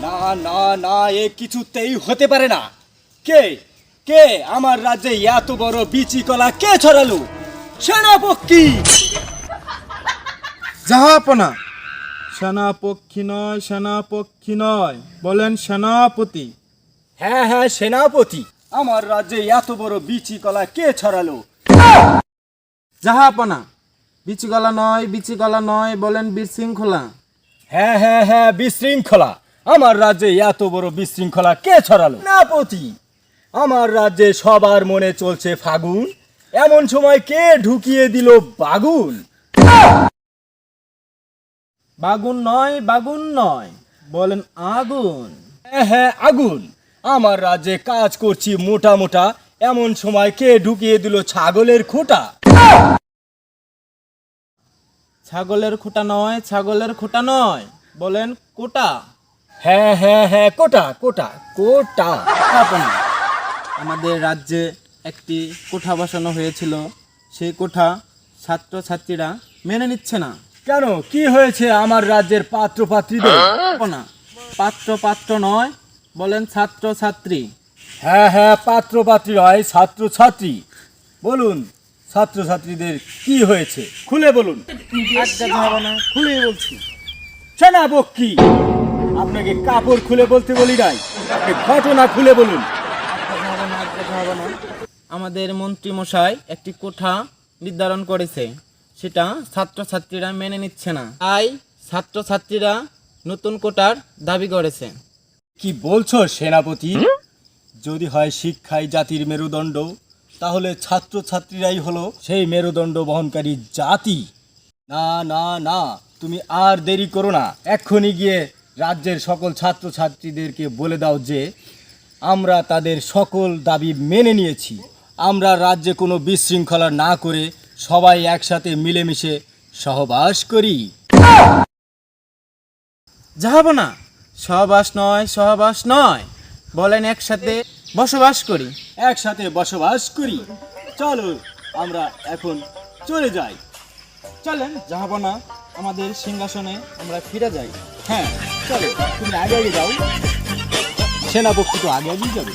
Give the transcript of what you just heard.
না না না, এ কিছুতেই হতে পারে না। কে কে আমার রাজ্যে এত বড় বিচি কলা কে ছড়ালো? সেনাপতি। জাহাপনা, সেনাপক্ষী নয়, সেনাপক্ষী নয়, বলেন সেনাপতি। হ্যাঁ হ্যাঁ, সেনাপতি। আমার রাজ্যে এত বড় বিচি কলা কে ছড়ালো? জাহাপনা, বিচিগলা নয়, বিচিগলা নয়, বলেন বিশৃঙ্খলা। হ্যাঁ হ্যাঁ হ্যাঁ, বিশৃঙ্খলা। আমার রাজ্যে এত বড় বিশৃঙ্খলা কে ছড়ালো? সেনাপতি। আমার রাজ্যে সবার মনে চলছে ফাগুন, এমন সময় কে ঢুকিয়ে দিল বাগুন? বাগুন নয়, বাগুন নয়, বলেন আগুন। হ্যাঁ হ্যাঁ, আগুন। আমার রাজ্যে কাজ করছি মোটা মোটা, এমন সময় কে ঢুকিয়ে দিল ছাগলের খোঁটা? ছাগলের খোঁটা নয়, ছাগলের খোঁটা নয়, বলেন কোটা। হ্যাঁ হ্যাঁ হ্যাঁ, কোটা কোটা কোটা। জাহাপনা, আমাদের রাজ্যে একটি কোঠা বসানো হয়েছিল, সেই কোঠা ছাত্রছাত্রীরা মেনে নিচ্ছে না। কেন, কি হয়েছে আমার রাজ্যের পাত্র পাত্রীদের? জাহাপনা, পাত্র পাত্র নয়, বলেন ছাত্রছাত্রী। হ্যাঁ হ্যাঁ, পাত্র পাত্রী হয়, ছাত্র ছাত্রী। বলুন, ছাত্র ছাত্রীদের কি হয়েছে খুলে বলুন। আজ্ঞা জাহাপনা, খুলেই বলছি। সেনাপতি, আপনাকে কাপড় খুলে বলতে বলি নাই, আপনি ঘটনা খুলে বলুন। আমাদের মন্ত্রী মশাই একটি কোঠা নির্ধারণ করেছে, সেটা ছাত্রছাত্রীরা মেনে নিচ্ছে না, তাই ছাত্রছাত্রীরা নতুন কোটার দাবি করেছে। কি বলছো সেনাপতি? যদি হয় শিক্ষাই জাতির মেরুদণ্ড, তাহলে ছাত্র ছাত্রীরাই হলো সেই মেরুদণ্ড বহনকারী জাতি। না না না, তুমি আর দেরি করো না, এক্ষুনি গিয়ে রাজ্যের সকল ছাত্র ছাত্রীদেরকে বলে দাও যে আমরা তাদের সকল দাবি মেনে নিয়েছি। আমরা রাজ্যে কোনো বিশৃঙ্খলা না করে সবাই একসাথে মিলেমিশে সহবাস করি। জাহাপনা, সহবাস নয়, সহবাস নয়, বলেন একসাথে বসবাস করি। একসাথে বসবাস করি। চলো আমরা এখন চলে যাই। চলেন জাহাপনা, আমাদের সিংহাসনে আমরা ফিরে যাই। হ্যাঁ চলো, তুমি আগে আগে যাও, সেনাপতি তো আগে আগেই যাবে।